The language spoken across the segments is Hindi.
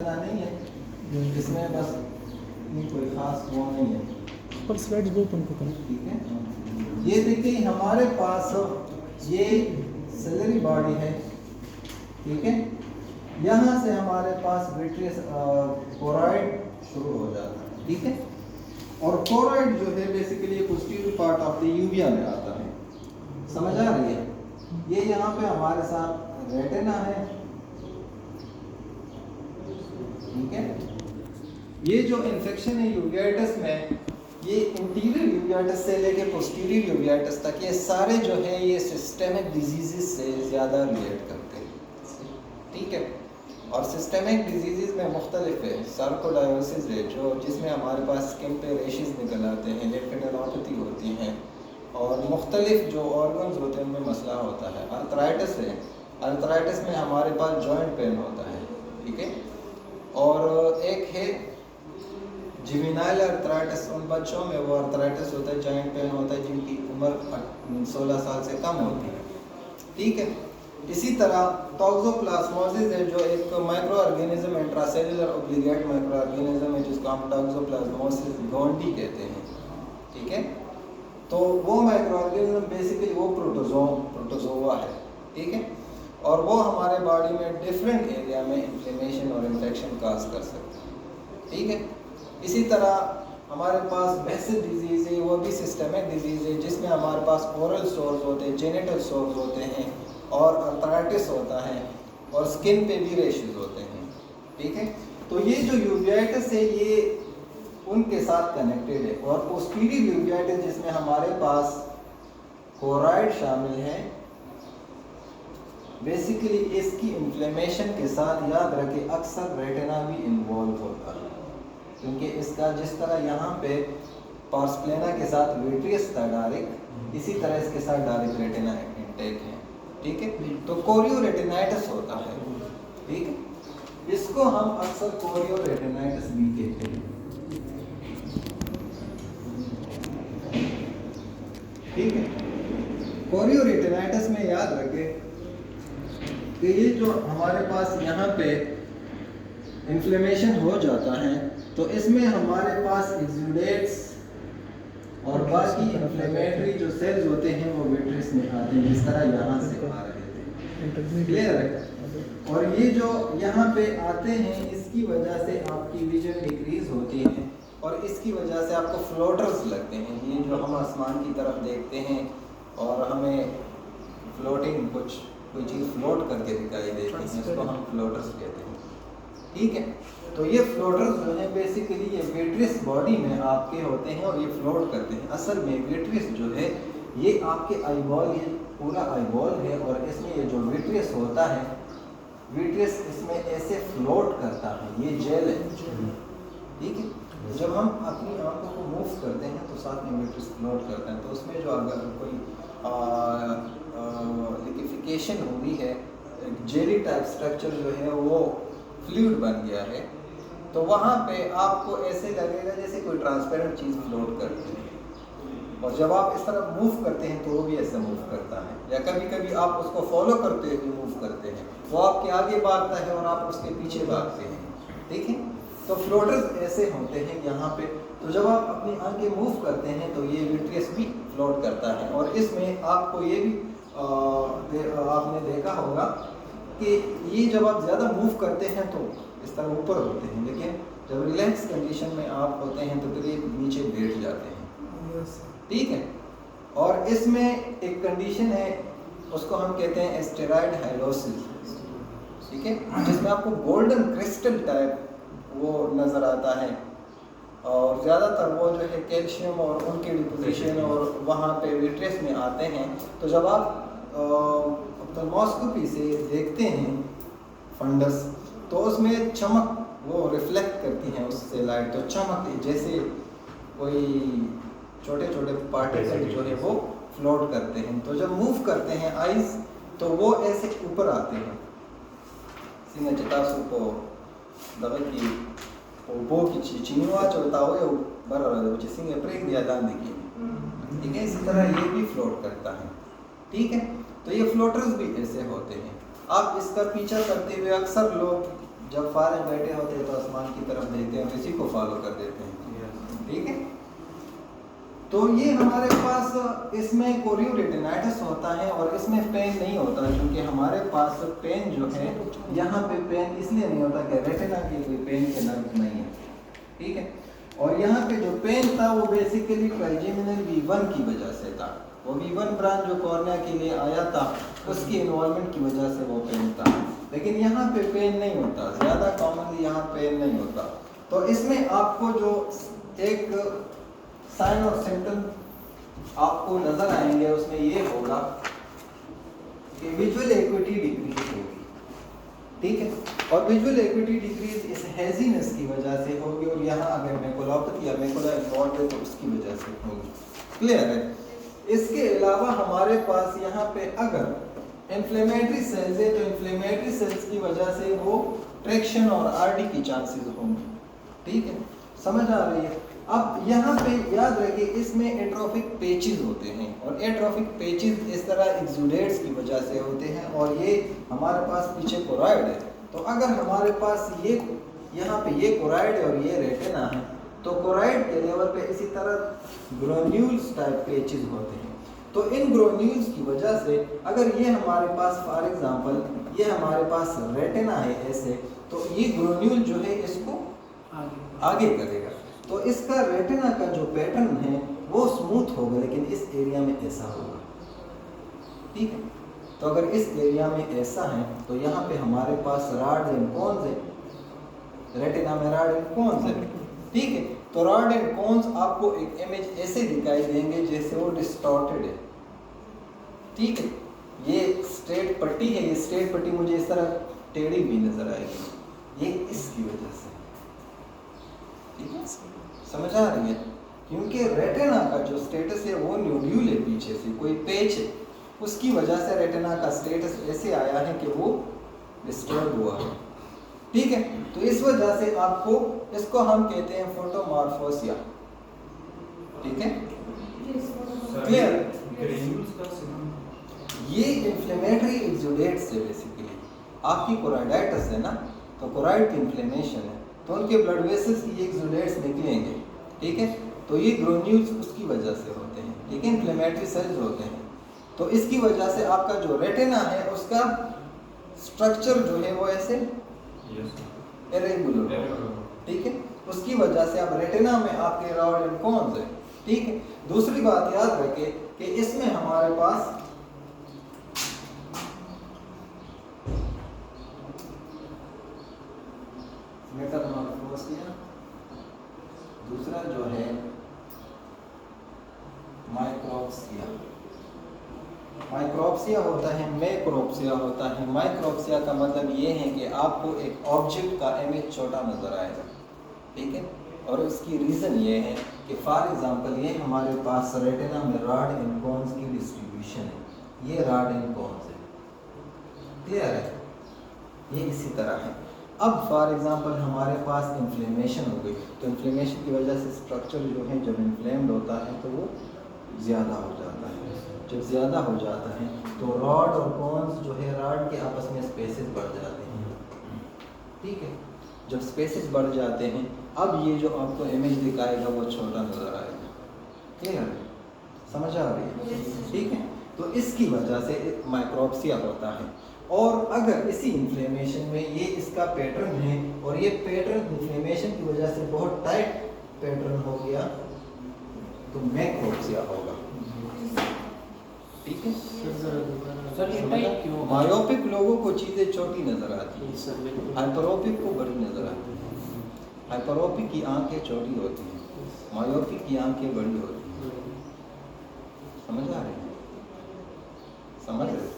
नहीं है, इसमें बस कोई खास वो नहीं है। पर स्लाइड्स वो ओपन करो। ठीक है, ये देखिए हमारे पास ये सेलरी बॉडी है। ठीक है, यहाँ से हमारे पास विट्रियस क्लोराइड शुरू हो जाता है। ठीक है, और क्लोराइड जो है basically posterior part of the uvea में आता है। समझ आ रही है? ये यहाँ पे हमारे साथ रेटिना है। ठीक है, ये जो इन्फेक्शन है यूवियाटिस में, ये इंटीरियर यूवियाटिस से लेके पोस्टीरियर यूवियाटिस तक ये सारे जो है ये सिस्टेमिक डिजीजेस से ज़्यादा रिलेट करते हैं। ठीक है, और सिस्टेमिक डिजीजेस में मुख्तलिफ है। सार्कोडायोसिस है जो जिसमें हमारे पास स्किन पे रेशेस निकल आते हैं, लिम्फेडेनोपैथी होती हैं, और मुख्तलिफ जो ऑर्गन्स होते हैं उनमें मसला होता है। आर्थराइटिस है, आर्थराइटिस में हमारे पास जॉइंट पेन होता है। ठीक है, और एक है जुवेनाइल आर्थराइटिस, उन बच्चों में वो आर्थराइटिस होता है, जॉइंट पेन होता है जिनकी उम्र 16 साल से कम होती है। ठीक है, इसी तरह टॉक्सोप्लाज्मोसिस है जो एक micro organism intracellular obligate micro organism है जिसको हम टॉक्सोप्लाज्मोसिस गोंडी कहते हैं। ठीक है, तो वो माइक्रो ऑर्गेनिज्म बेसिकली वो प्रोटोजोआ है। ठीक है, और वो हमारे बॉडी में डिफरेंट एरिया में इन्फ्लेमेशन और इन्फेक्शन काज कर सकते हैं। ठीक है, इसी तरह हमारे पास बेसिल डिजीज़ है, वो भी सिस्टमिक डिजीज़ है जिसमें हमारे पास ओरल सोर्स होते हैं, जेनिटल सोर्स होते हैं, और आर्थराइटिस होता है, और स्किन पे भी रेशेस होते हैं। ठीक है, तो ये जो यूवियाटिस है ये उनके साथ कनेक्टेड है। और पोस्टीरियर यूवियाटिस जिसमें हमारे पास क्लोराइड शामिल है, बेसिकली इसकी इन्फ्लेमेशन के साथ याद रखें अक्सर रेटिना भी इन्वॉल्व होता है, क्योंकि इसका जिस तरह यहाँ पे पार्स प्लेना के साथ विट्रियस था डायरेक्ट, इसी तरह इसके साथ डायरेक्ट रेटिना इंटेक है। ठीक है, तो कोरियो रेटिनाइटिस होता है। ठीक है, इसको हम अक्सर कोरियो रेटिनाइटिस भी कहते हैं। ठीक है, कोरियो रेटिनाइटिस में याद रखें कि ये जो हमारे पास यहाँ पे इन्फ्लेमेशन हो जाता है तो इसमें हमारे पास एक्सुडेट्स और बाकी इन्फ्लेमेटरी जो सेल्स होते हैं वो विट्रियस में आते हैं, जिस तरह यहाँ से आ रहे थे। क्लियर है? और ये जो यहाँ पे आते हैं इसकी वजह से आपकी विजन डिक्रीज होती है, और इसकी वजह से आपको फ्लोटर्स लगते हैं। ये जो हम आसमान की तरफ देखते हैं और हमें फ्लोटिंग कोई चीज़ फ्लोट करके दिखाई देती है, इसको हम फ्लोटर्स कहते हैं। ठीक है, तो ये फ्लोटर्स जो है बेसिकली ये विट्रियस बॉडी में आपके होते हैं और ये फ्लोट करते हैं। असल में विट्रियस जो है ये आपके आईबॉल, ये पूरा आईबॉल है, और इसमें ये जो विट्रियस होता है, विट्रियस इसमें ऐसे फ्लोट करता है, ये जेल है। ठीक है, जब हम अपनी आंखों को मूव करते हैं तो साथ में विट्रियस फ्लोट करता है, तो उसमें जो अगर कोई लिक्विफिकेशन हुई है, जेली टाइप स्ट्रक्चर जो है वो फ्लूइड बन गया है, तो वहाँ पे आपको ऐसे लगेगा जैसे कोई ट्रांसपेरेंट चीज़ फ्लोट करती है, और जब आप इस तरह मूव करते हैं तो वो भी ऐसे मूव करता है, या कभी कभी आप उसको फॉलो करते हुए मूव करते हैं, वो आपके आगे भागता है और आप उसके पीछे भागते हैं। ठीक है, तो फ्लोटर्स ऐसे होते हैं यहाँ पे। तो जब आप अपनी आंखें मूव करते हैं तो ये विट्रियस भी फ्लोट करता है, और इसमें आपको ये भी आपने देखा होगा कि ये जब आप ज़्यादा मूव करते हैं तो इस तरह ऊपर होते हैं, लेकिन जब रिलैक्स कंडीशन में आप होते हैं तो फिर ये नीचे बैठ जाते हैं। ठीक है, और इसमें एक कंडीशन है उसको हम कहते हैं एस्टेरॉयड हाइलोसिस। ठीक है, जिसमें आपको गोल्डन क्रिस्टल टाइप वो नज़र आता है, और ज़्यादातर वो जो है कैल्शियम और उनकी डिपोजिशन और वहाँ पे विट्रियस में आते हैं। तो जब आप ऑप्थेल्मोस्कोपी से देखते हैं फंडस, तो उसमें चमक वो रिफ्लेक्ट करती हैं उससे लाइट, तो चमक जैसे कोई छोटे छोटे पार्टिकल जो है वो फ्लोट करते हैं। तो जब मूव करते हैं आइज तो वो ऐसे ऊपर आते हैं, सिंह चटासु को दबकी वो की चिनिवा चलता हो या बर सिंह प्रेक दिया दान देखिए। ठीक है, इसी तरह ये भी फ्लोट करता है। ठीक है, तो ये फ्लोटर्स भी ऐसे होते हैं। आप इसका पीछा करते हुए अक्सर लोग जब फारिग बैठे होते हैं तो आसमान की तरफ देखते हैं और इसी को फॉलो कर देते हैं, ठीक है। तो ये हमारे पास इसमें कोरियो रेटिनाइटिस होता है और इसमें पेन नहीं होता, क्योंकि हमारे पास पेन जो है यहाँ पे पेन इसलिए नहीं होता कि रेटिना की कोई पेन के नर्व नहीं है, ठीक है। और यहाँ पे जो पेन था वो बेसिकली ट्राइजेमिनल V1 की वजह से था। वो V1 ब्रांच जो कॉर्निया के लिए आया था उसकी इन्वॉल्वमेंट की वजह से वो पेन था, लेकिन यहाँ पे पेन नहीं होता, ज़्यादा कॉमनली यहाँ पेन नहीं होता। तो इसमें आपको जो एक साइन और सिम्टम आपको नजर आएंगे उसमें ये होगा कि विजुअल एक्विटी डिक्रीज होगी, ठीक है। और विजुअल एक्विटी डिक्रीज इस हेजीनेस की वजह से होगी, और यहाँ अगर मैकुलोपैथी या मैकुला इन्वॉल्व है तो उसकी वजह से होगी, क्लियर है। इसके अलावा हमारे पास यहाँ पे अगर इन्फ्लेमेटरी सेल्स है तो इन्फ्लेमेटरी सेल्स की वजह से वो ट्रैक्शन और आरडी की चांसेस होंगे, ठीक है, समझ आ रही है। अब यहाँ पे याद रखिए इसमें एट्रोफिक पेचेस होते हैं, और एट्रोफिक पेचेस इस तरह एक्सुडेट्स की वजह से होते हैं, और ये हमारे पास पीछे कोराइड है। तो अगर हमारे पास ये यहाँ पे ये कोराइड है और ये रेटिना है, तो कोराइड के लेवल पे इसी तरह ग्रेन्यूल्स टाइप पेचेस होते हैं। तो इन ग्रेन्यूल्स की वजह से अगर ये हमारे पास फॉर एग्जांपल ये हमारे पास रेटिना है ऐसे, तो ये ग्रेन्यूल जो है इसको आगे करेगा, तो इसका रेटिना का जो पैटर्न है वो स्मूथ होगा, लेकिन इस एरिया में ऐसा होगा, ठीक है। तो अगर इस एरिया में ऐसा है तो यहाँ पे हमारे पास रॉड एंड कोन्स है, रेटिना में रॉड एंड कोन्स है, ठीक है। तो रॉड एंड कोन्स आपको एक इमेज ऐसे दिखाई देंगे जैसे वो डिस्टॉर्टेड है, ठीक है। ये स्ट्रेट पट्टी है, ये स्ट्रेट पट्टी मुझे इस तरह टेढ़ी भी नजर आएगी, ये इसकी वजह से, ठीक है, समझ आ रही है। क्योंकि रेटिना का जो स्टेटस है वो न्यूड्यूल है, पीछे से कोई पेच है, उसकी वजह से रेटिना का स्टेटस ऐसे आया है कि वो डिस्टर्ब हुआ है, ठीक है। तो इस वजह से आपको इसको हम कहते हैं फोटोमॉर्फोसिया, ठीक है, क्लियर। ये इन्फ्लेमेटरी एक्सुडेट्स है, बेसिकली आपकी कोराइडाइटिस है ना, तो कोराइड की इन्फ्लेमेशन है, तो उनके ब्लड वेसल्स की एक्सुडेट्स निकलेंगे, ठीक है। तो ये ग्रेन्यूल्स उसकी वजह से होते हैं, ठीक है, इन्फ्लेमेटरी सेल्स होते हैं। तो इसकी वजह से आपका जो रेटिना है उसका स्ट्रक्चर जो है वो ऐसे इरेगुलर, ठीक है, उसकी वजह से आप रेटिना में आपके रॉड एंड कोन्स है, ठीक है। दूसरी बात याद रखें कि इसमें हमारे पास मेटामॉर्फोसिया, दूसरा जो है माइक्रोप्सिया। माइक्रोप्सिया होता है, मैक्रोप्सिया होता है। माइक्रोप्सिया का मतलब ये है कि आपको एक ऑब्जेक्ट का इमेज छोटा नजर आएगा, ठीक है। और उसकी रीज़न ये है कि फॉर एग्जांपल ये हमारे पास रेटिना में रॉड एंड कोन्स की डिस्ट्रीब्यूशन है, ये रॉड एंड कोन्स है, क्लियर है, ये इसी तरह है। अब फॉर एग्जांपल हमारे पास इन्फ्लेमेशन हो गई, तो इन्फ्लेमेशन की वजह से स्ट्रक्चर जो है जब इन्फ्लेम्ड होता है तो वो ज़्यादा हो जाता है। जब ज़्यादा हो जाता है तो रॉड और कोन्स जो है, रॉड के आपस में स्पेसेस बढ़ जाते हैं, ठीक है। जब स्पेसेस बढ़ जाते हैं, अब ये जो आपको इमेज दिखाएगा वो छोटा नज़र आएगा, क्लियर, समझ आ रही है, ठीक है। तो इसकी वजह से माइक्रोप्सिया होता है। और अगर इसी इन्फ्लेमेशन में ये इसका पैटर्न है और ये पैटर्न इन्फ्लेमेशन की वजह से बहुत टाइट पैटर्न हो गया तो मैक्रोप्सिया होगा, ठीक है। मायोपिक लोगों को चीज़ें छोटी नजर आती है, हाइपरोपिक को बड़ी नजर आती है। हाइपरोपिक की आंखें छोटी होती हैं, मायोपिक की आंखें बड़ी होती हैं, समझ आ रही है, समझ रहे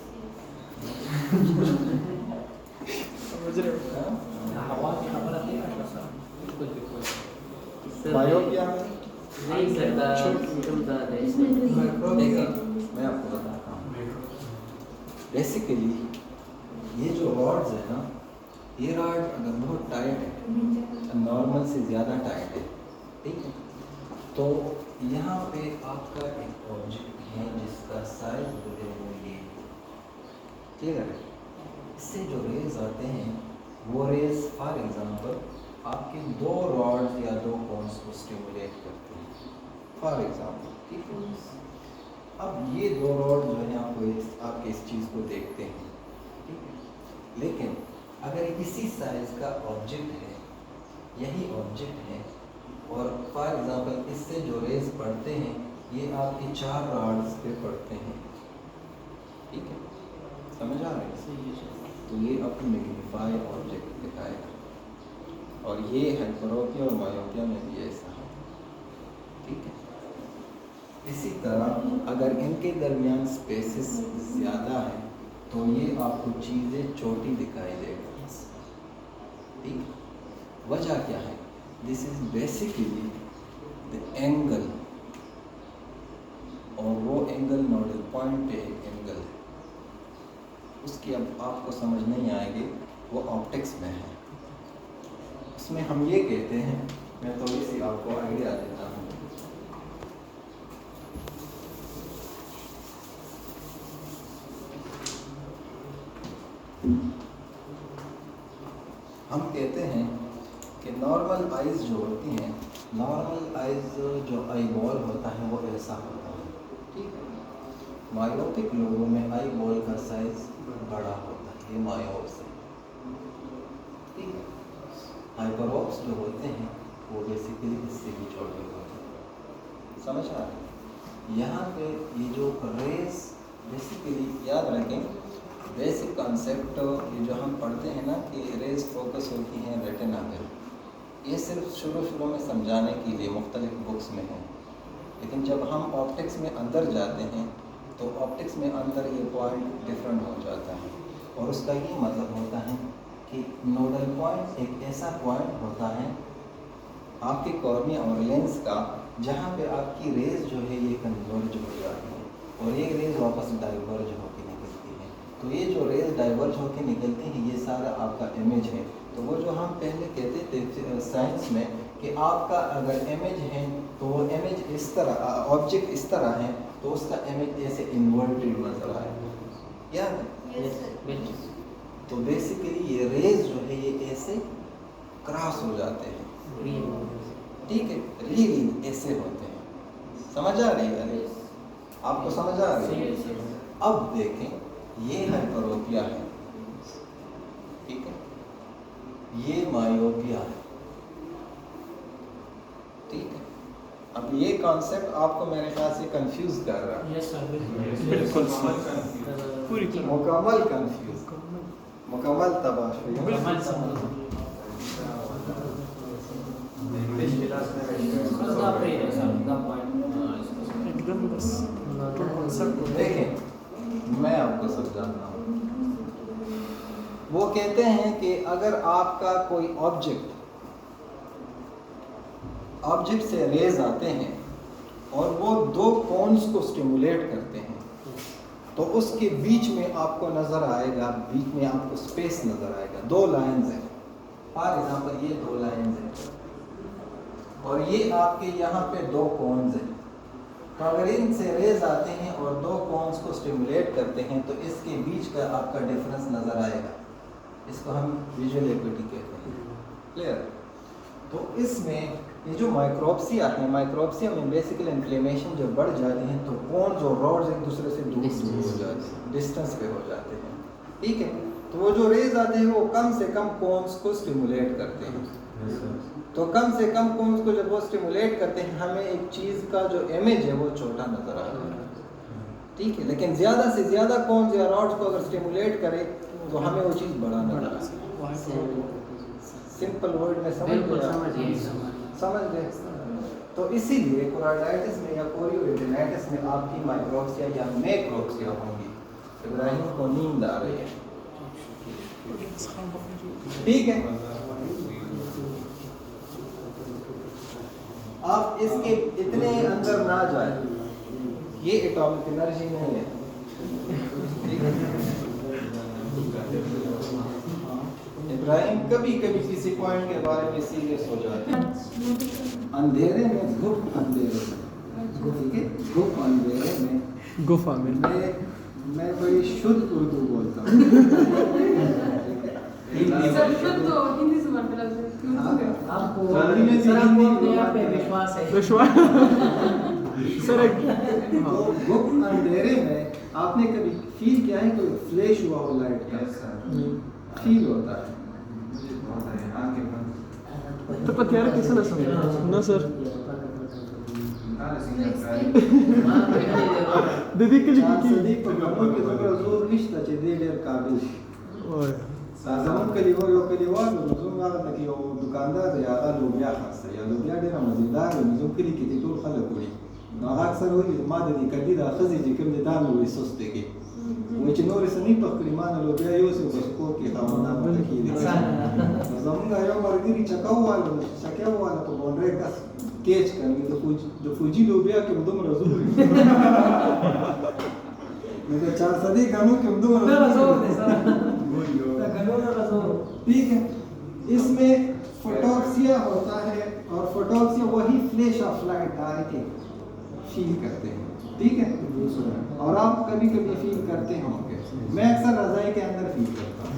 मायोपिया नहीं सकता मैं आपको बताता हूँ। बेसिकली ये जो रॉड्स है ना, ये रॉड अगर बहुत टाइट है, नॉर्मल से ज़्यादा टाइट है, ठीक है, तो यहाँ पे आपका एक ऑब्जेक्ट है जिसका साइज जो है वो ये, क्लियर है। इससे जो रेज आते हैं वो रेज फॉर एग्जांपल आपके दो रॉड्स या दो कोन्स को स्टिमुलेट करते हैं फॉर एग्जांपल, ठीक है। अब ये दो रॉड जो है आपके इस चीज़ को देखते हैं, ठीक है। लेकिन अगर इसी साइज का ऑब्जेक्ट है, यही ऑब्जेक्ट है, और फॉर एग्जांपल इससे जो रेज पड़ते हैं ये आपके 4 रॉड्स पे पड़ते हैं, ठीक है, समझ आ रहे हैं। तो ये आपको मैग्नीफाई ऑब्जेक्ट दिखाएगा, और ये हाइपरोपिया और मायोपिया में भी ऐसा है, ठीक है। इसी तरह अगर इनके दरमियान स्पेसेस ज़्यादा है तो ये आपको चीज़ें छोटी दिखाई देगा, ठीक। वजह क्या है? This is basically the angle, और वो एंगल नोडल पॉइंट पे एक एंगल है, उसकी अब आपको समझ नहीं आएगी, वो ऑप्टिक्स में है। उसमें हम ये कहते हैं, मैं थोड़ी सी आपको आइडिया देता हूँ। हम कहते हैं कि नॉर्मल आइज़ जो होती हैं, नॉर्मल आइज़ जो आई बॉल होता है वो ऐसा होता है, ठीक है। मायोपिक लोगों में आई बॉल का साइज बड़ा होता है, ये मायोप्स है, ठीक है। हाइपरोप्स जो होते हैं वो बेसिकली इससे भी छोटे होते हैं, समझ आ रहे हैं। यहाँ पे ये जो रेस बेसिकली याद रखें, बेसिक कॉन्सेप्ट ये जो हम पढ़ते हैं ना कि रेज फोकस होती हैं रेटिना पे, ये सिर्फ शुरू में समझाने के लिए मुख्तलिफ बुक्स में है, लेकिन जब हम ऑप्टिक्स में अंदर जाते हैं तो ऑप्टिक्स में अंदर ये पॉइंट डिफरेंट हो जाता है, और उसका ये मतलब होता है कि नोडल पॉइंट एक ऐसा पॉइंट होता है आपके कॉर्निया और लेंस का, जहाँ पे आपकी रेज जो है ये कन्वर्ज हो जाती है, और ये रेज वापस डाइवर्ज होकर निकलती है। तो ये जो रेज डाइवर्ज होकर निकलती है, ये सारा आपका इमेज है। तो वो जो हम पहले कहते थे साइंस में कि आपका अगर इमेज है तो वो इमेज इस तरह, ऑब्जेक्ट इस तरह है तो उसका इमेज ऐसे इन्वर्टेड नजर आएगा, याद है? तो बेसिकली ये रेज जो है ये ऐसे क्रॉस हो जाते हैं, ठीक है, रियली ऐसे होते हैं, समझ आ रही है? आपको समझ आ रही है? अब देखें, ये हाइपरोपिया है, ठीक है, ये मायोपिया है, ठीक है। अब ये कॉन्सेप्ट आपको मेरे ख्याल से कंफ्यूज कर रहा है। यस सर, बिल्कुल पूरी मुकम्मल कंफ्यूज, मुकम्मल तबाशुई। एकदम बस देखें, मैं आपको समझाता हूँ। वो कहते हैं कि अगर आपका कोई ऑब्जेक्ट से रेज आते हैं और वो दो कोन्स को स्टिमुलेट करते हैं, तो उसके बीच में आपको नज़र आएगा, बीच में आपको स्पेस नज़र आएगा, दो लाइंस हैं। फॉर एग्जांपल ये दो लाइंस हैं और ये आपके यहाँ पे दो कोन्स हैं। तो अगर इनसे रेज आते हैं और दो कोन्स को स्टिमुलेट करते हैं तो इसके बीच का आपका डिफरेंस नज़र आएगा। इसको हम विजुअल एक्विटी कहते हैं, क्लियर? तो इसमें ये जो माइक्रोप्सिया है, माइक्रोप्सिया में बेसिकली इन्फ्लेमेशन जब बढ़ जाती है तो कोन्स और रॉड्स एक दूसरे से दूर हो जाते हैं, डिस्टेंस पे हो जाते हैं, ठीक है। तो वो जो रेज आते हैं वो कम से कम कोन्स को स्टिमुलेट करते हैं। तो कम से कम कोन्स को जब वो स्टिमुलेट करते हैं, हमें एक चीज़ का जो इमेज है वो छोटा नज़र आता है, ठीक है। लेकिन ज़्यादा से ज़्यादा कोन्स या रॉड्स को अगर स्टिमुलेट करें तो हमें वो चीज़ बड़ा नज़र आता है। सिंपल वर्ड में समझ गए। तो इसीलिए कोराइडाइटिस में या कोरियोइडिनाइटिस में आपकी माइक्रोप्सिया या मैक्रोप्सिया होंगी। इब्राहिम को नींद आ रही है, ठीक है। आप इसके इतने अंदर ना जाए, ये एटॉमिक एनर्जी नहीं है, ठीक है। इब्राहिम कभी कभी किसी पॉइंट के बारे में सीरियस हो जाते हैं। अंधेरे में, गुप्त अंधेरे में, ठीक है, गुप्त अंधेरे में गुफा में मैं बड़ी शुद्ध उर्दू बोलता हूँ। हिंदी से बात करा आपको शादी में सर भी आपको हिंदी अपने आप पे बोलना विश्वास है विश्वास सर तो गुप्त अंधेरे में आपने कभी फील किया है कोई फ्लैश हुआ हो लाइट का? फील होता है। तो पतियार किसे ना समझ ना सर दीदी के चार लिए सदी पर गमों के दोबारा जोर निश्ता चे दे डेर काबिल ओए साजमन के लिए यो के लिए वालो जोर वाला तक यो दुकानदार या आधा लोबिया खासा या लोबिया डेरा मजेदार है जो कली की तो खला कोई ना अक्सर वही मादे दी कदी दा खजी जी कम दे दाम वही सोचते के वो चिनोर सनी पकड़ी मान लोबिया यो से बस को के खाना तकी दे जमन यो मरगिरी चकाऊ वाला चकाऊ वाला तो बोल रहे का केच कर जो फूजी लोबिया के उदम रजूल मैं चार सदी गानों के उदम ठीक है। इसमें फोटोक्सिया होता है और फोटोक्सिया वही flash of light directly feel करते हैं, ठीक है। और आप कभी कभी फील करते होंगे, मैं अक्सर रजाई के अंदर फील करता हूँ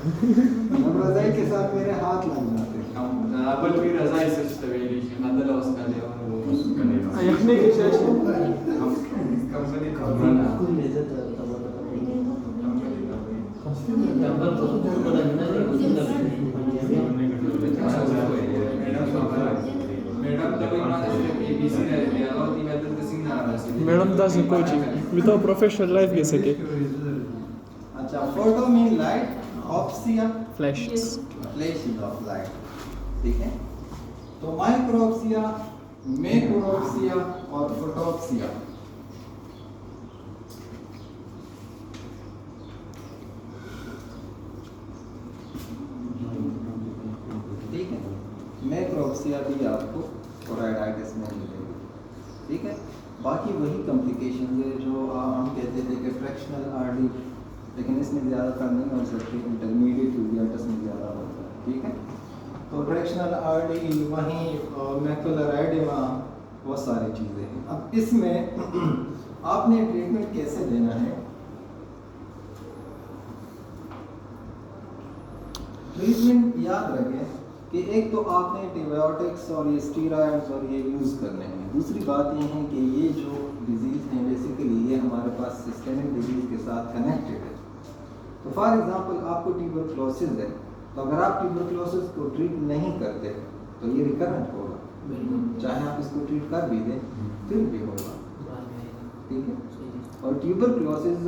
जब रजाई के साथ मेरे हाथ लग जाते हैं। आपण मी रजाई सचतवेली नदला उसका देवा वो उसका देवा यखने की शेष कंपनी खबरना कुल इज्जत तब नंबर तो बड़ा मैडम तब इमाने से एबीसी रहती है और ती वेतन का सिंह ना आ रहा मैडम दा से कोचिंग विदाउट प्रोफेशनल लाइफ कैसे के अच्छा, photo mean light, opsia flashes flashes of light, ठीक है। तो माइक्रोऑप्सिया, मैक्रोऑप्सिया और फोटोऑप्सिया, ठीक है। मैक्रोऑप्सिया भी आपको कोराइडाइटिस में मिलेगी, ठीक है। बाकी वही कॉम्प्लिकेशन है जो हम कहते थे कि फ्रैक्शनल आरडी, लेकिन इसमें ज़्यादातर नहीं हो सकती, इंटरमीडिएट यूरियाटिस में ज़्यादा होता है, ठीक है। तो फ्रैक्शनल आरडी वहीं मैकुलर एडेमा, वो सारी चीज़ें हैं। अब इसमें आपने ट्रीटमेंट कैसे देना है? ट्रीटमेंट याद रखें कि एक तो आपने एंटीबायोटिक्स और ये स्टीरॉयड्स और ये यूज़ करने हैं। दूसरी बात ये है कि ये जो डिजीज़ हैं बेसिकली ये हमारे पास सिस्टेमिक डिजीज़ के साथ कनेक्टेड है। तो फॉर एग्जांपल आपको ट्यूबरक्लोसिस है, तो अगर आप ट्यूबरक्लोसिस को ट्रीट नहीं करते तो ये रिकरेंट होगा, चाहे आप इसको ट्रीट कर भी दें फिर भी होगा, ठीक है। और ट्यूबरक्लोसिस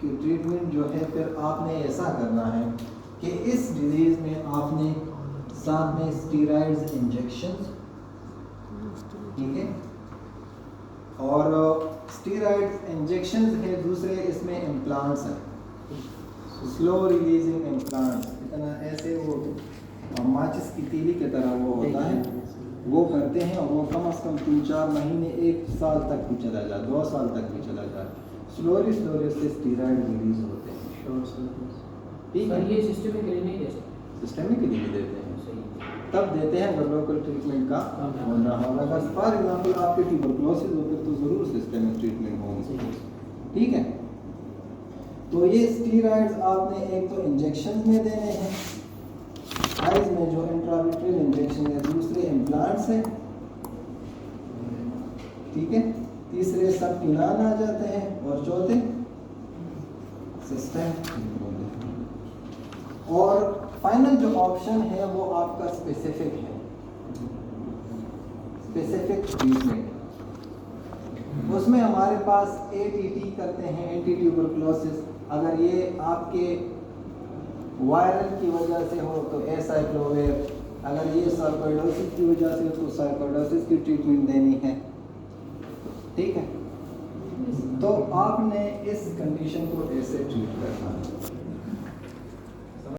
की ट्रीटमेंट जो है फिर आपने ऐसा करना है कि इस डिजीज़ में आपने साथ में स्टीरॉइड्स इंजेक्शंस, ठीक है, और स्टीरॉइड्स इंजेक्शंस है, दूसरे इसमें इम्प्लांट्स हैं, स्लो रिलीजिंग इम्प्लांट्स, इतना ऐसे वो माचिस की तीली की तरह वो होता है, वो करते हैं और वो कम से कम 3-4 महीने 1 साल तक भी चला जाए, 2 साल तक भी चला जाए, स्लोली से स्टीरॉइड रिलीज होते हैं, ठीक है। ये सिस्टम के लिए नहीं दे सकते, सिस्टेमिक के लिए देते हैं, तब देते हैं अगर लोकल ट्रीटमेंट का होना होगा। अगर फॉर एग्जांपल आपके ट्यूबरक्लोसिस हो फिर तो ज़रूर सिस्टेमिक ट्रीटमेंट होगी, ठीक है। तो ये स्टीरॉइड्स आपने एक तो इंजेक्शन में देने हैं, आइज में जो इंट्राविट्रियल इंजेक्शन है, दूसरे इम्प्लांट्स हैं, ठीक है, तीसरे सब पिनान आ जाते हैं और चौथे सिस्टम। और फाइनल जो ऑप्शन है वो आपका स्पेसिफिक है, स्पेसिफिक ट्रीटमेंट। उसमें हमारे पास ATT करते हैं, एंटी ट्यूबरक्लोसिस। अगर ये आपके वायरल की वजह से हो तो एसाइक्लोवेर, अगर ये सार्कोइडोसिस की वजह से तो सार्कोइडोसिस की ट्रीटमेंट देनी है, ठीक है। तो आपने इस कंडीशन को ऐसे ट्रीट करना है।